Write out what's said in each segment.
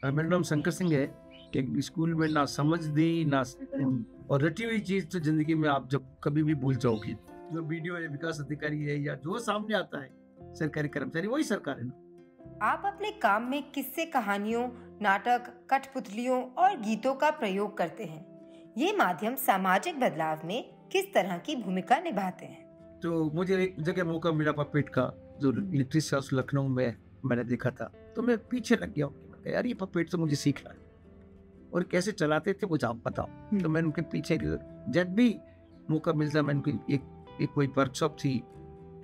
मेरा नाम शंकर सिंह है। कि स्कूल में ना समझ दी ना और रटी हुई चीज तो जिंदगी में आप जब कभी भी भूल जाओगे। जो वीडियो है विकास अधिकारी है या जो सामने आता है सरकारी कर्मचारी, वही सरकार है ना। आप अपने काम में किस्से, कहानियों, नाटक, कठपुतलियों और गीतों का प्रयोग करते हैं। ये माध्यम सामाजिक बदलाव में किस तरह की भूमिका निभाते हैं? तो मुझे एक जगह मौका मिला पपेट का, जो लिटरेसी हाउस लखनऊ में मैंने देखा था, तो मैं पीछे लग गया। यार ये पपेट तो मुझे सीखना है और कैसे चलाते थे कुछ आप बताओ। तो मैंने उनके पीछे, जब भी मौका मिलता मैंने एक कोई वर्कशॉप थी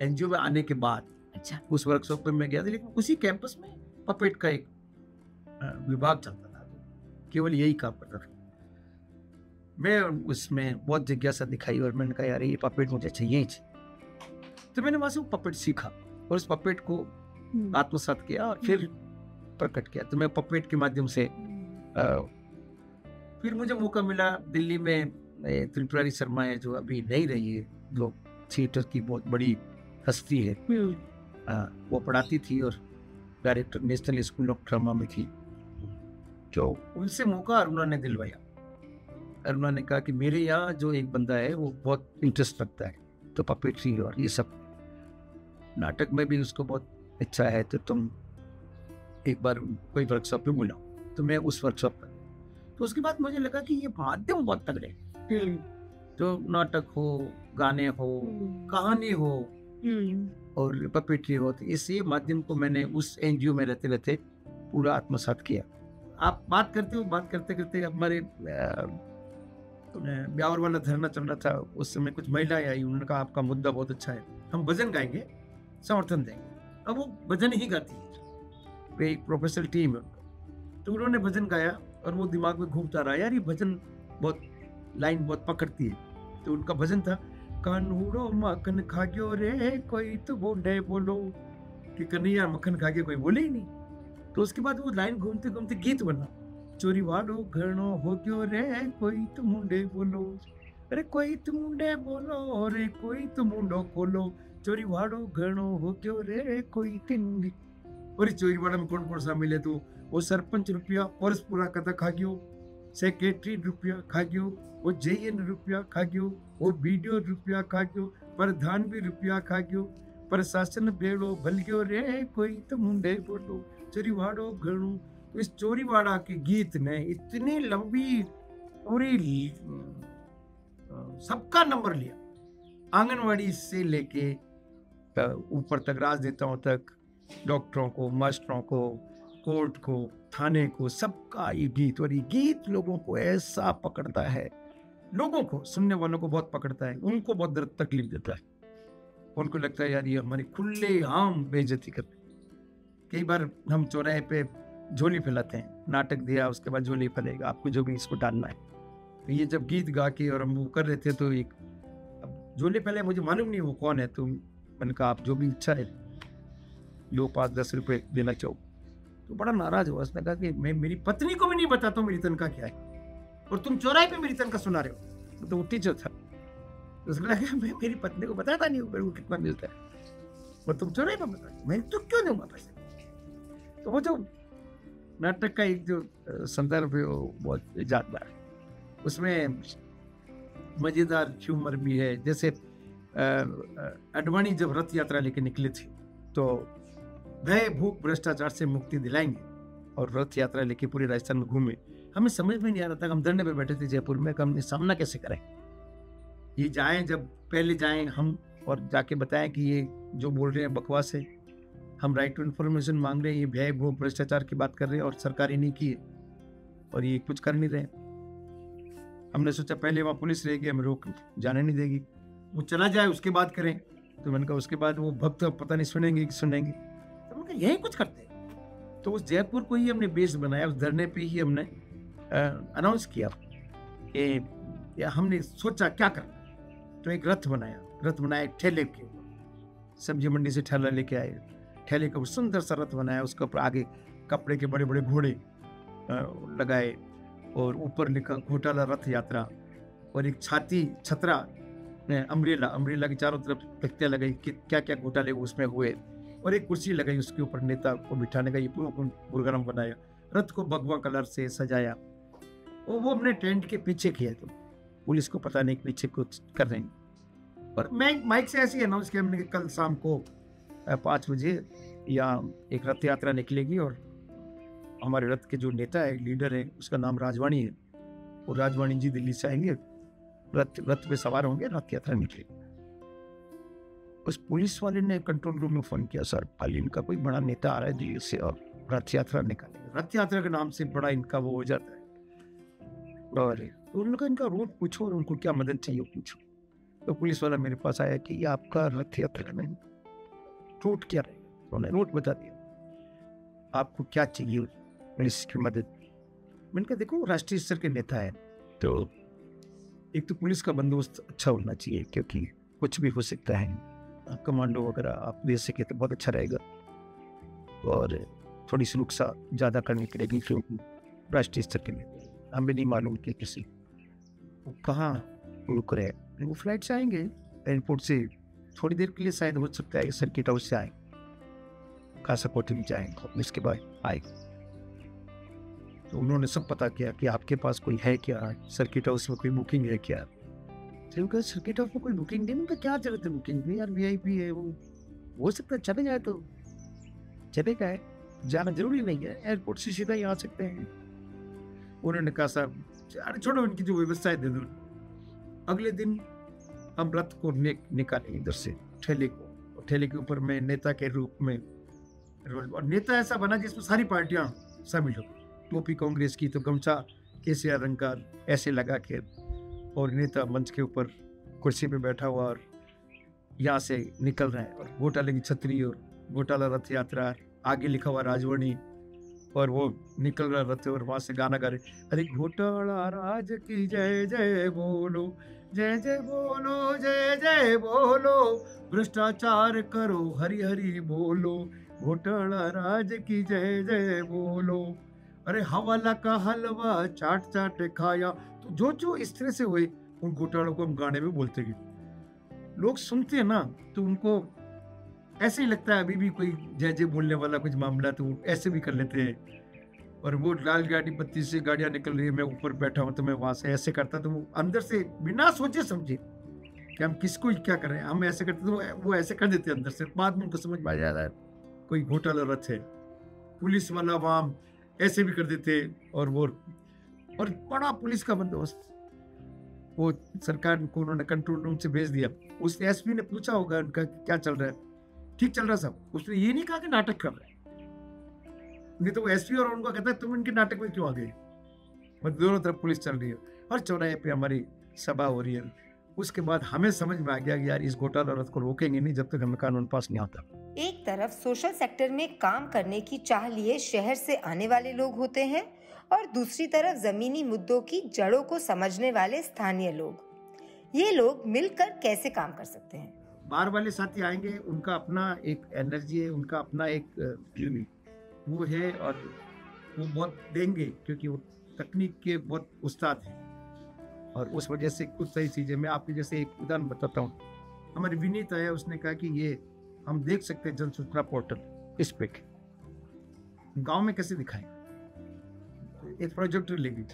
एनजीओ में आने के बाद, अच्छा, उस वर्कशॉप में मैं गया था। लेकिन उसी कैंपस में पपेट का एक विभाग चलता था, केवल यही काम करता था। मैं उसमें बहुत जिज्ञासा दिखाई और मैंने कहा यार ये पपेट मुझे चाहिए ही चाहिए। तो मैंने वहां से वो पपेट सीखा और उस पपेट को आत्मसात किया और फिर प्रकट किया। तो मैं पपेट के माध्यम से फिर मुझे मौका मिला दिल्ली में त्रिपुरारी शर्मा है, जो अभी नहीं रही है, जो थिएटर की बहुत बड़ी हस्ती है। वो पढ़ाती थी और director national school of drama में थी। तो उनसे मौका अरुणा ने दिलवाया। अरुणा ने कहा कि मेरे यहाँ जो एक बंदा है वो बहुत इंटरेस्ट रखता है तो पपेट्री और ये सब नाटक में भी उसको बहुत इच्छा है, तो तुम एक बार कोई वर्कशॉप में बुलाओ। तो मैं उस वर्कशॉप पर, तो उसके बाद मुझे लगा कि ये माध्यम बहुत तगड़े, तो नाटक हो, गाने हो, कहानी हो और पपेट्री हो, तो इस ये माध्यम को मैंने उस एनजीओ में रहते रहते पूरा आत्मसात किया। आप बात करते हो, बात करते करते हमारे ब्यावर वाला धरना चल रहा था, उस समय कुछ महिलाएं आई, उन्होंने कहा आपका मुद्दा बहुत अच्छा है, हम भजन गाएंगे, समर्थन देंगे। अब वो भजन ही गाती है, एक प्रोफेशनल टीम है, तो उन्होंने भजन गाया और वो दिमाग में घूमता रहा, यार ये भजन बहुत लाइन बहुत पकड़ती है। तो उनका भजन था, कानूड़ो मक्खन खा गयो रे कोई तो बोले बोलो, कि कन्हैया मक्खन खा के कोई बोले ही नहीं। तो उसके बाद वो लाइन घूमते घूमते गीत बना, चोरी वाड़ो घणो हो गयो रे कोई तो मुंडे बोलो, अरे कोई तो मुंडे बोलो रे कोई तो मुंडो खोलो, चोरी वाड़ो घणो हो गयो रे कोई तिंडी। और चोरी वाड़ा में कौन कौन शामिल है? तो वो सरपंच रुपया पर्स पूरा कथा खा गयो, सेक्रेटरी रुपया खा गयो, वो जेएन रुपया खा गयो, वो वीडियो रुपया खा गयो, प्रधान भी रुपया खा गयो, प्रशासन बेड़ो भल गयो रे कोई तो मुंडे बोलो, चोरी वाड़ो घणो। तो इस चोरीवाड़ा के गीत ने इतनी लंबी पूरी सबका नंबर लिया, आंगनवाड़ी से लेके ऊपर तक, राजनेताओं तक, डॉक्टरों को, मास्टरों को, कोर्ट को, थाने को, सबका ये गीत। और ये गीत लोगों को ऐसा पकड़ता है, लोगों को, सुनने वालों को बहुत पकड़ता है, उनको बहुत दर्द तकलीफ देता है। उनको लगता है यार ये हमारी खुले आम बेइज्जती करते हैं। कई बार हम चौराहे पे झोली फैलाते हैं, नाटक दिया उसके बाद झोली फैलेगा, आपको जो भी इसको डालना है। तो ये जब गीत गा के और हम वो कर रहे थे, तो एक झोली फैले, मुझे मालूम नहीं वो कौन है, तो मैंने कहा आप जो भी इच्छा है लो, 5-10 रुपए देना चाहो। तो बड़ा नाराज हुआ, उसने कहा कि मैं मेरी पत्नी को भी नहीं बताता हूँ मेरी तनख्वाह क्या है, और तुम चौराहे पे मेरी तनख्वाह सुना रहे हो। तो वो टीचर था, तो उसने कहा मैं मेरी पत्नी को बताता नहीं हूँ मेरे को कितना मिलता है, और तुम चौराहे पे बता, मैं तो क्यों दूंगा पैसे। तो वो जो नाटक का एक जो संदर्भ है वो बहुत यादगार है, उसमें मजेदार ह्यूमर भी है। जैसे अडवाणी जब रथ यात्रा लेके निकले थे, तो भय भूख भ्रष्टाचार से मुक्ति दिलाएंगे, और रथ यात्रा लेके पूरे राजस्थान में घूमे। हमें समझ में नहीं आ रहा था, हम धरने पे बैठे थे जयपुर में, हम सामना कैसे करें। ये जाएं, जब पहले जाएं हम और जाके बताएं कि ये जो बोल रहे हैं बकवास है, हम राइट टू इन्फॉर्मेशन मांग रहे हैं, ये भय भूख भ्रष्टाचार की बात कर रहे हैं और सरकार ही नहीं की है और ये कुछ कर नहीं रहे। हमने सोचा पहले वहाँ पुलिस रहेगी, हमें रोक जाने नहीं देगी, वो चला जाए उसके बाद करें। तो मैंने कहा उसके बाद वो भक्त पता नहीं सुनेंगे कि सुनेंगे, तो मैंने कहा यही कुछ करते हैं। तो उस जयपुर को ही हमने बेस बनाया, उस धरने पे ही हमने अनाउंस किया कि हमने सोचा क्या करना। तो एक रथ बनाया ठेले के, सब्जी मंडी से ठेला लेके आए, ठेले का सुंदर सा रथ बनाया, उसके ऊपर आगे कपड़े के बड़े बड़े घोड़े लगाए और ऊपर लिखा घोटाला रथ यात्रा, और एक छतरा अम्ब्रेला की चारों तरफ तख्तियां लगाई कि क्या क्या घोटाले उसमें हुए, और एक कुर्सी लगाई उसके ऊपर नेता को बिठाने का, ये पूरा प्रोग्राम बनाया। रथ को भगवा कलर से सजाया। वो अपने टेंट के पीछे किया, तो पुलिस को पता नहीं पीछे कुछ कर रहे हैं। और मैं माइक से ऐसे अनाउंस किया हमने कि कल शाम को 5 बजे यहाँ एक रथ यात्रा निकलेगी और हमारे रथ के जो नेता है, लीडर है, उसका नाम राजवाणी है, और राजवाणी जी दिल्ली से आएंगे, रथ पे सवार होंगे, रथ यात्रा निकलेगी। उस पुलिस वाले ने कंट्रोल रूम में फोन किया, सर कल इनका कोई बड़ा नेता आ रहा है दिल्ली से और रथ यात्रा निकालेगा। रथ यात्रा के नाम से बड़ा इनका वो हो जाता है। और तो उन्होंने कहा इनका रूट पूछो और उनको क्या मदद चाहिए पूछो। तो पुलिस वाला मेरे पास आया कि ये आपका रथ यात्रा में रूट क्या रहेगा। तो उन्होंने रूट बता दिया, आपको क्या चाहिए पुलिस की मदद। मैंने कहा देखो राष्ट्रीय स्तर के नेता है तो एक तो पुलिस का बंदोबस्त अच्छा होना चाहिए, क्योंकि कुछ भी हो सकता है। कमांडो वगैरह आप दे सके तो बहुत अच्छा रहेगा, और थोड़ी सुरक्षा ज़्यादा करनी पड़ेगी, क्योंकि राष्ट्रीय स्तर के नेता हमें नहीं मालूम कि किसी वो कहाँ रुक रहे हैं। वो फ्लाइट से आएंगे एयरपोर्ट से, थोड़ी देर के लिए शायद हो सकता है सर्किट हाउस से आए, कासाकोटी में जाएंगे, इसके बाद आए। तो उन्होंने सब पता किया कि आपके पास कोई है क्या, सर्किट हाउस में कोई बुकिंग है क्या। तो सर्किट हाउस में कोई बुकिंग नहीं, तो क्या जरूरत है बुकिंग की यार, VIP है वो, हो सकता है चले जाए तो चले गए, जाना जरूरी नहीं है, एयरपोर्ट से सीधा ही आ सकते हैं। उन्होंने कहा साहब अरे छोड़ो इनकी जो व्यवस्था दे दो। अगले दिन हम रथ को निकाले इधर से ठेले को, और ठेले के ऊपर मैं नेता के रूप में, और नेता ऐसा बना जिसमें सारी पार्टियां शामिल हो। टोपी कांग्रेस की, तो गमछा केसरिया रंग का ऐसे लगा के, और नेता मंच के ऊपर कुर्सी पे बैठा हुआ और यहाँ से निकल रहा है, और घोटाले की छतरी और घोटाला रथ यात्रा, आगे लिखा हुआ राजवाणी, और वो निकल रहा रथ और वहां से गाना गा रहे, अरे घोटाला राज की जय जय बोलो, जय जय बोलो, जय जय बोलो, भ्रष्टाचार करो हरि हरि बोलो, घोटाला राज की जय जय बोलो, अरे हवाला का हलवा चाट चाट खाया। तो जो इस तरह से हुए उन घोटालों को हम गाने में बोलते हैं। लोग सुनते हैं ना तो उनको ऐसे ही लगता है अभी भी कोई जय जय बोलने वाला कुछ मामला, तो ऐसे भी कर लेते हैं। और वो लाल गाड़ी पत्ती से गाड़ियां निकल रही है, मैं ऊपर बैठा हूं तो मैं वहां से ऐसे करता, तो वो अंदर से बिना सोचे समझे कि हम किसको क्या कर रहे हैं, हम ऐसे करते तो वो ऐसे कर देते अंदर से। बाद में उनको समझ में आ जाता है कोई घोटाला रथ है। पुलिस वाला वहां ऐसे भी कर देते, और बड़ा पुलिस का बंदोबस्त। वो सरकार को उन्होंने कंट्रोल रूम से भेज दिया। उस SP ने पूछा होगा उनका क्या चल रहा है, ठीक चल रहा साहब। उसने ये नहीं कहा कि नाटक कर रहे हैं, नहीं तो वो SP और उनको कहता है तुम इनके नाटक में क्यों आ गए। मतलब दोनों तरफ पुलिस चल रही है, हर चौराहे पे हमारी सभा हो रही है। उसके बाद हमें समझ में आ गया कि यार इस घोटाला रथ को रोकेंगे नहीं जब तक हमें कानून पास नहीं आता। एक तरफ सोशल सेक्टर में काम करने की चाह लिए शहर से आने वाले लोग होते हैं, और दूसरी तरफ जमीनी मुद्दों की जड़ों को समझने वाले स्थानीय लोग। ये लोग मिलकर कैसे काम कर सकते हैं? बाहर वाले साथी आएंगे, उनका अपना एक एनर्जी है, उनका अपना एक वो है, और वो बहुत देंगे क्योंकि वो तकनीक के बहुत उस्ताद हैं। और उस वजह से कुछ सही चीज़ें, मैं आपके जैसे एक उदाहरण बताता हूँ। हमारी विनीत है, उसने कहा कि ये हम देख सकते हैं जन सूचना पोर्टल, इस पे गांव में कैसे दिखाएं। एक प्रोजेक्टर लेगी,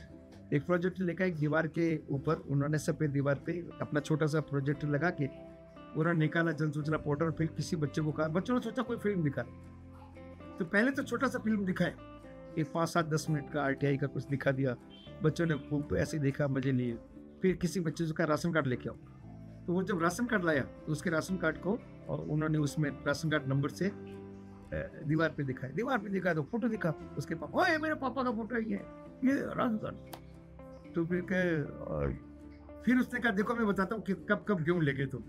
एक प्रोजेक्टर लेकर एक दीवार के ऊपर उन्होंने सफेद दीवार पे अपना छोटा सा प्रोजेक्टर लगा के उन्होंने निकाला जन सूचना पोर्टल। फिर किसी बच्चे को कहा, बच्चों ने सोचा कोई फिल्म दिखा, तो पहले तो छोटा सा फिल्म दिखाए, एक 5-7-10 मिनट का RTI का कुछ दिखा दिया। बच्चों ने खूब ऐसे देखा, मजे लिए। फिर किसी बच्चे का राशन कार्ड लेके आओ, तो वो जब राशन कार्ड लाया तो उसके राशन कार्ड को और उन्होंने उसमें राशन कार्ड नंबर से दीवार पे दिखाया। दीवार पे दिखा तो फोटो दिखा उसके पापा, ओए मेरे पापा का फोटो ही है, ये राशन कार्ड। तो फिर उसने कहा देखो मैं बताता हूँ कि कब कब गेहूँ ले गए तुम।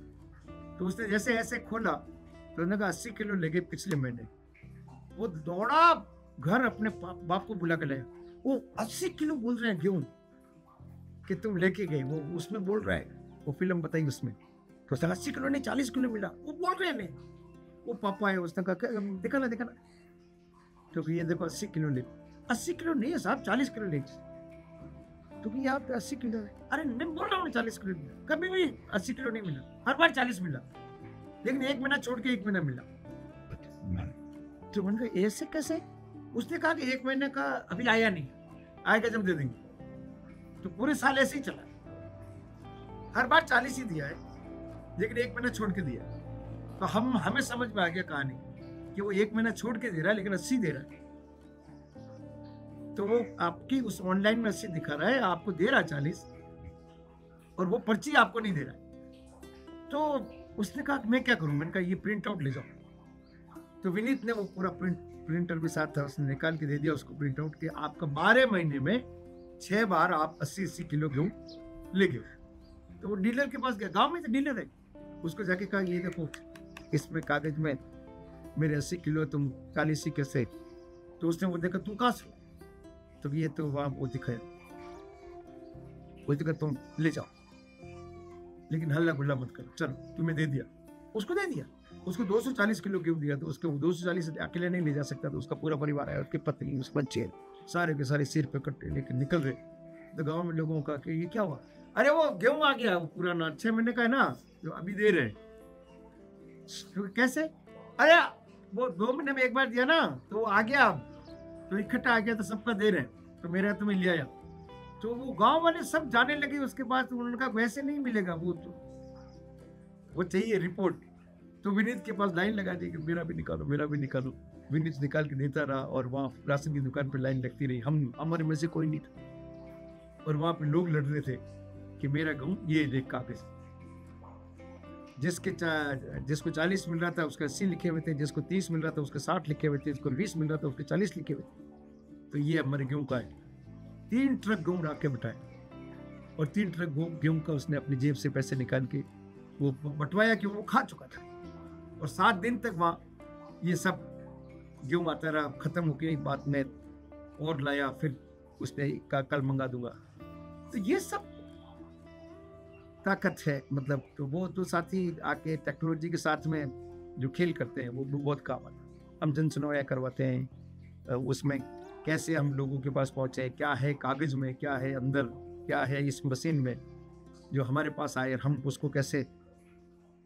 तो उसने जैसे ऐसे खोला तो उन्होंने कहा 80 किलो ले गए पिछले महीने। वो दौड़ा घर अपने बाप को बुला कर लाया, वो 80 किलो बोल रहे हैं गेहूँ कि तुम लेके गए। वो उसमें बोल रहा है, वो फिल्म बताई उसमें, तो 80 किलो नहीं 40 किलो मिला, वो बोल रहे हैं। वो पापा है, उसने कहा दिखाना दिखाना, तो ये देखो 80 किलो ले। 80 किलो नहीं है साहब, 40 किलो ले। तो यहाँ पे 80 किलो है। अरे मैं बोल रहा हूँ 40 किलो मिला, कभी भी 80 किलो नहीं मिला, हर बार 40 मिला, लेकिन एक महीना छोड़ के 1 महीना मिला। तो मैंने कहा ऐसे कैसे, उसने कहा कि 1 महीने का अभी आया नहीं, आएगा जब दे देंगे। तो पूरे साल ऐसे ही चला, हर बार 40 ही दिया है, लेकिन 1 महीना छोड़ के दिया। तो हमें समझ में आ गया कहानी कि वो 1 महीना छोड़ के दे रहा है, लेकिन 80 दे रहा है। तो वो आपकी उस ऑनलाइन में 80 दिखा रहा है, आपको दे रहा है 40, और वो पर्ची आपको नहीं दे रहा है। तो उसने कहा मैं क्या करूं, मैंने कहा ये प्रिंट आउट ले जाओ। तो विनीत ने वो पूरा प्रिंटर भी साथ था, उसने निकाल के दे दिया उसको प्रिंट आउट, कि आपका 12 महीने में 6 बार आप 80-80 किलो गेहूं ले गए। तो वो डीलर के पास गया, गांव में तो डीलर है, उसको जाके कहा ये देखो इसमें कागज में मेरे 80 किलो, तुम 40 ही कैसे? तो उसने वो देखा, तुम कहाँ से? तो ये तो वहां वो दिखाया, वो देखा तुम ले जाओ, लेकिन हल्ला गुल्ला मत करो, चलो तुम्हें दे दिया। उसको दे दिया, उसको 240 किलो गेहूं दिया। तो उसके 240 अकेले नहीं ले जा सकता, तो उसका पूरा परिवार आया, उसके पत्नी, उसके बच्चे, सारे के सारे सिर पे कट्टे लेकर निकल रहे। तो गांव में लोगों का कि ये क्या हुआ? अरे वो गेहूं आ गया, वो पुराना 6 महीने का है ना, जो अभी दे रहे। तो कैसे? अरे वो 2 महीने में एक बार दिया ना, तो वो आ गया, तो इकट्ठा आ गया, तो सबका दे रहे, तो मेरा तुम्हें ले आया। तो वो गांव वाले सब जाने लगे उसके पास। तो उन्होंने कहा वैसे नहीं मिलेगा, वो चाहिए रिपोर्ट। तो विनीत के पास लाइन लगा दी कि मेरा भी निकालो, मेरा भी निकालो। विनीत निकाल के देता रहा, और वहाँ राशन की दुकान पर लाइन लगती रही। हमारे में से कोई नहीं था, और वहाँ पे लोग लड़ रहे थे कि मेरा गेहूं ये देख कागज, जिसको 40 मिल रहा था उसका 80 लिखे हुए थे, जिसको 30 मिल रहा था उसके 60 लिखे हुए थे, जिसको 20 मिल रहा था उसके 40 लिखे हुए थे। तो ये हमारे गेहूं का है। 3 ट्रक गेहूं रख के बिठाए, और 3 ट्रक गेहूं का उसने अपनी जेब से पैसे निकाल के वो बंटवाया, कि वो खा चुका था। और 7 दिन तक वहाँ ये सब गेहूं आता रहा। खत्म हो गई बात में और लाया, फिर उसने कहा कल मंगा दूंगा। तो ये सब ताकत है, मतलब। तो वो तो साथी आके टेक्नोलॉजी के साथ में जो खेल करते हैं वो बहुत काम आता है। हम जन सुनवाई करवाते हैं, उसमें कैसे हम लोगों के पास पहुंचे, क्या है कागज में, क्या है अंदर, क्या है इस मशीन में जो हमारे पास आए, हम उसको कैसे,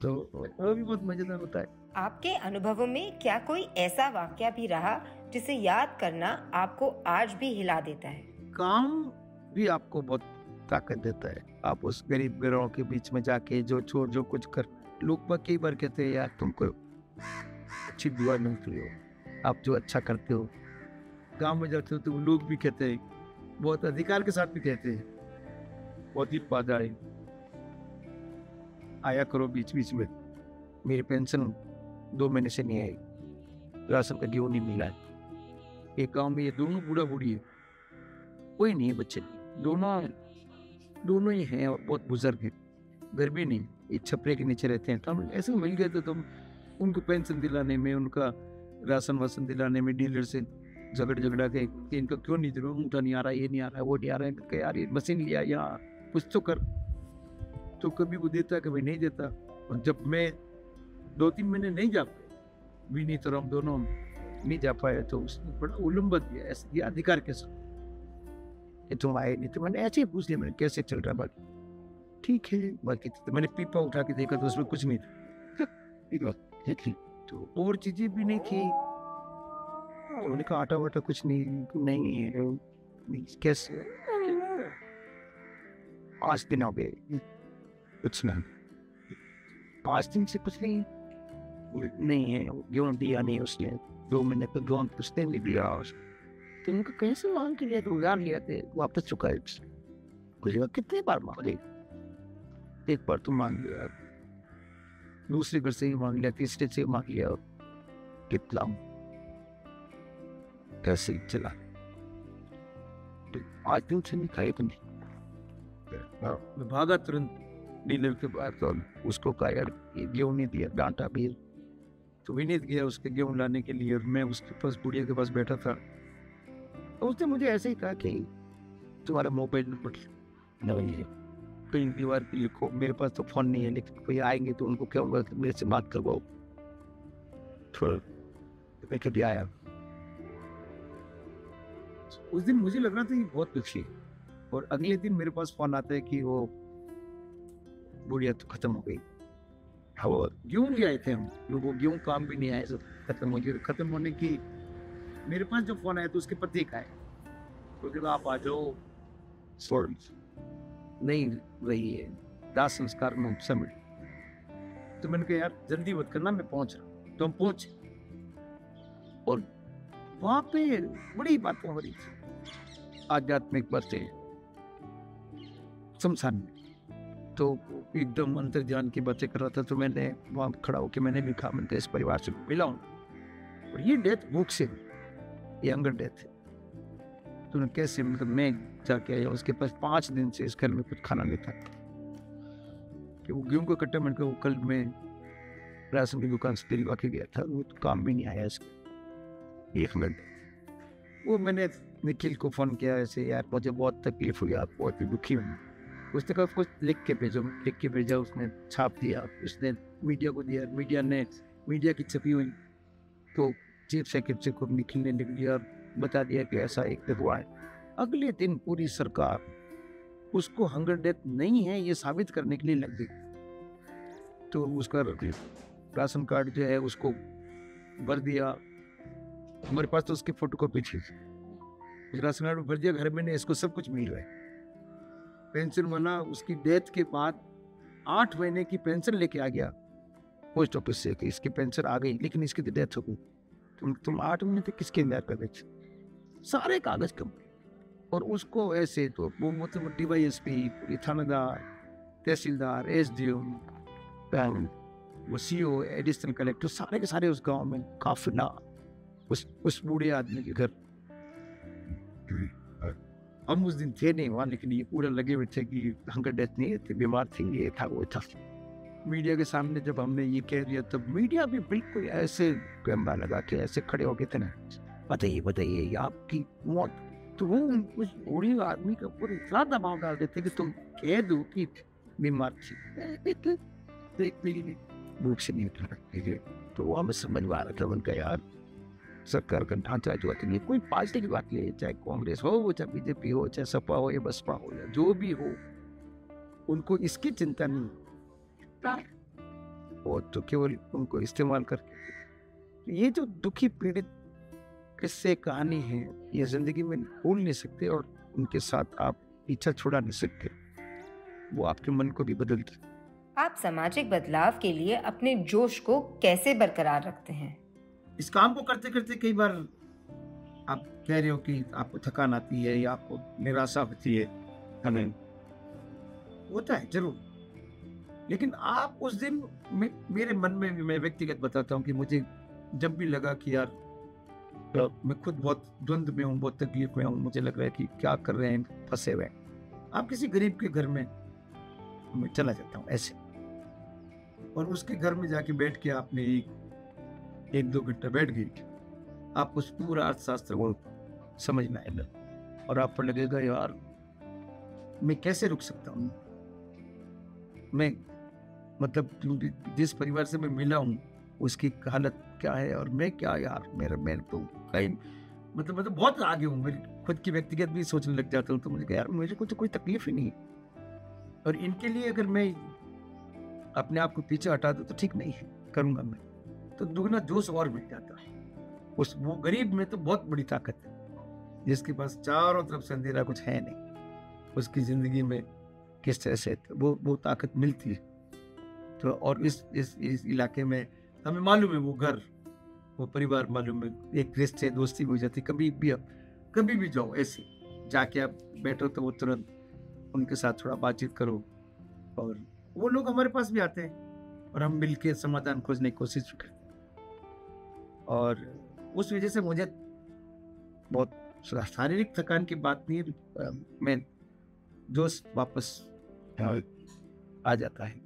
तो वो भी बहुत मजेदार होता है। आपके अनुभवों में क्या कोई ऐसा वाकया भी रहा जिसे याद करना आपको आज भी हिला देता है? काम भी आपको बहुत ताकत देता है। आप उस गरीब घरों के बीच में जाके जो कुछ कर, लोग कई बार कहते हैं यार तुमको अच्छी दुआ मिलती हो, आप जो अच्छा करते हो। गांव में जाते हो तो लोग भी कहते हैं, बहुत अधिकार के साथ भी कहते हैं, बहुत ही बाधा आया करो बीच बीच में। मेरी पेंशन 2 महीने से नहीं आई, राशन का गेहूं नहीं मिला है। एक गांव में ये दोनों बूढ़ा बूढ़ी है, कोई नहीं है बच्चे, दोनों ही हैं, और बहुत बुजुर्ग हैं, घर भी नहीं, एक छपरे के नीचे रहते हैं। तो हम ऐसे मिल गए, तो तुम उनको पेंशन दिलाने में, उनका राशन वासन दिलाने में डीलर से झगड़ा के इनका क्यों नहीं दिला, ऊँटा नहीं आ रहा, ये नहीं आ रहा, वो नहीं आ रहा है, यार ये मशीन लिया यहाँ कुछ तो कर। तो कभी वो देता, कभी नहीं देता। और जब मैं 2-3 महीने नहीं जा पाए, भी नहीं तो हम दोनों नहीं जा पाए, तो उसने बड़ा उल्लंघन दिया, ऐसे दिया अधिकार के साथ, तुम आए नहीं। तो मैंने ऐसे ही पूछ लिया, मैंने कैसे चल रहा बाकी? ठीक है बाकी। तो मैंने पीपा उठा के देखा तो उसमें कुछ नहीं था, तो और चीजें भी नहीं थी। उन्होंने कहा आटा वाटा कुछ नहीं है। कैसे? 5 दिन हो गए, कुछ नहीं, 5 दिन से कुछ नहीं है, गेहूं दिया नहीं उसने, 2 महीने का गेहूं उसने नहीं दिया। तो उनको कैसे मांग के लिए, तो उधार लिया थे, वापस चुका है। कितने बार मांग लिया? एक बार तो मांग लिया, दूसरे घर से ही मांग लिया, तीसरे से मांग लिया, कितना कैसे चला। तो आज दिन से नहीं खाए तो नहीं, भागा तुरंत डीलर के पास, तो उसको कहा यार ये गेहूं नहीं दिया, डांटा भी। तो विनीत गया उसके गेहूं लाने के लिए, और मैं उसके पास बुढ़िया के पास बैठा था। तो उसने मुझे ऐसे ही कहा कि तुम्हारा मोबाइल नंबर नहीं है, कहीं दीवार पे लिखो, मेरे पास तो फोन नहीं है, लेकिन कोई आएंगे तो उनको क्या होगा, मेरे से बात करवाओ। थोड़ा मैं कभी आया, उस दिन मुझे लग रहा था कि बहुत दुखी है, और अगले दिन मेरे पास फोन आता है कि वो बुढ़िया तो खत्म हो गई। गेहूं ले आए थे हम, वो गेहूं काम भी नहीं आए, सब खत्म हो गए। खत्म होने की मेरे पास जो फोन आया तो उसके पति का है, तो जब आप आ जाओ सॉरी नहीं रही है दाह संस्कार में समय। तो मैंने कहा यार जल्दी मत करना, मैं पहुंच रहा हूँ। तो हम पहुंचे और वहां पे बड़ी बातें हो रही थी आध्यात्मिक बातें शमशान में। तो एकदम अंतर्ज्ञान की बातें कर रहा था। तो मैंने वहां खड़ा होकर मैंने भी कहा, मैंने इस परिवार से मिला हूँ और ये डेथ भूख से हुई, ये हंगर डेथ है। तो कैसे, मतलब मैं जाके आया, उसके पास 5 दिन से इस घर में कुछ खाना नहीं था कि वो गेहूं का कट्टा। मैंने कहा वो कल मैं राशन की दुकान से दिलवा के गया था, वो तो काम भी नहीं आया इसका। 1 मिनट वो मैंने निखिल को फोन किया, ऐसे यार मुझे बहुत तकलीफ हुई, आप बहुत दुखी हूँ। उसने कहा कुछ लिख के भेजो, लिख के भेजा, उसने छाप दिया, उसने मीडिया को दिया, मीडिया की छपी हुई तो चीफ सेक्रेटरी को निखिल ने लिख दिया, बता दिया कि ऐसा एक हुआ है। अगले दिन पूरी सरकार उसको हंगर डेथ नहीं है ये साबित करने के लिए लग गई। तो उसका राशन कार्ड जो है उसको भर दिया, हमारे पास तो उसकी फोटोकॉपी थी, राशन कार्ड भर दिया, घर में ने इसको सब कुछ मिल रहा है। पेंशन वाला उसकी डेथ के बाद 8 महीने की पेंशन लेके आ गया पोस्ट ऑफिस से कि इसकी पेंशन आ गई, लेकिन इसकी डेथ हो गई। तुम 8 महीने तक किसके इंतजार कर रहे थे? सारे कागज कम। और उसको ऐसे तो वो मतलब DYSP, थानेदार, तहसीलदार, SDO, वो CO, एडिशनल कलेक्टर, सारे के सारे उस गांव में काफिला उस बूढ़े आदमी के घर। हम उस दिन थे नहीं वहाँ, लेकिन ये पूरा लगे हुए थे कि हंगर डेथ नहीं थी, बीमार थी, ये था वो था। मीडिया के सामने जब हमने ये कह दिया तब मीडिया भी बिल्कुल ऐसे कैमरा लगा के ऐसे खड़े हो गए थे ना, बताइए आपकी मौत। तो वो उस बूढ़े आदमी के ऊपर इतना दबाव डाल देते कि तुम कह दो कि बीमार थी, भूख से नहीं उठ रहे। तो वो हमें समझ में आ रहा था, उनका यार सरकार का ढांचा जो है, कोई पार्टी की बात नहीं है, चाहे कांग्रेस हो, चाहे बीजेपी हो, चाहे सपा हो या बसपा हो या जो भी हो, उनको इसकी चिंता नहीं, वो तो केवल उनको इस्तेमाल करके। ये जो दुखी पीड़ित किस्से कहानी है, ये जिंदगी में भूल नहीं सकते और उनके साथ आप पीछा छुड़ा नहीं सकते, वो आपके मन को भी बदलते। आप सामाजिक बदलाव के लिए अपने जोश को कैसे बरकरार रखते हैं? इस काम को करते करते कई बार आप कह रहे हो कि आपको थकान आती है या आपको निराशा होती है, हमें होता है जरूर, लेकिन आप उस दिन मेरे मन में मैं व्यक्तिगत बताता हूँ कि मुझे जब भी लगा कि यार मैं खुद बहुत द्वंद्व में हूँ, बहुत तकलीफ में हूँ, मुझे लग रहा है कि क्या कर रहे हैं, फंसे हुए, आप किसी गरीब के घर में मैं चला जाता हूँ ऐसे, और उसके घर में जाके बैठ के आपने 1-2 घंटा बैठ गई, आप उस पूरा अर्थशास्त्र को समझना है और आप पर लगेगा यार मैं कैसे रुक सकता हूँ, मैं मतलब जिस परिवार से मैं मिला हूँ उसकी हालत क्या है और मैं क्या यार, मैं तो कहीं मतलब बहुत आगे हूँ, मेरी खुद की व्यक्तिगत भी सोचने लग जाता हूँ। तो मुझे यार मुझे तो कोई तकलीफ ही नहीं है, और इनके लिए अगर मैं अपने आप को पीछे हटा दूँ तो ठीक नहीं है, करूँगा मैं, तो दुगना जोश और मिल जाता है। वो गरीब में तो बहुत बड़ी ताकत है, जिसके पास चारों तरफ से अंधेरा कुछ है नहीं, उसकी जिंदगी में किस तरह से वो ताकत मिलती है। तो और इस इलाके में हमें मालूम है, वो घर, वो परिवार मालूम है, एक रिश्ते दोस्ती हो जाती, कभी भी जाओ ऐसे जाके आप बैठो तो वो तुरंत उनके साथ थोड़ा बातचीत करो, और वो लोग हमारे पास भी आते हैं और हम मिलके समाधान खोजने की कोशिश करते हैं। और उस वजह से मुझे बहुत शारीरिक थकान की बात नहीं, मैं जोश वापस आ जाता है।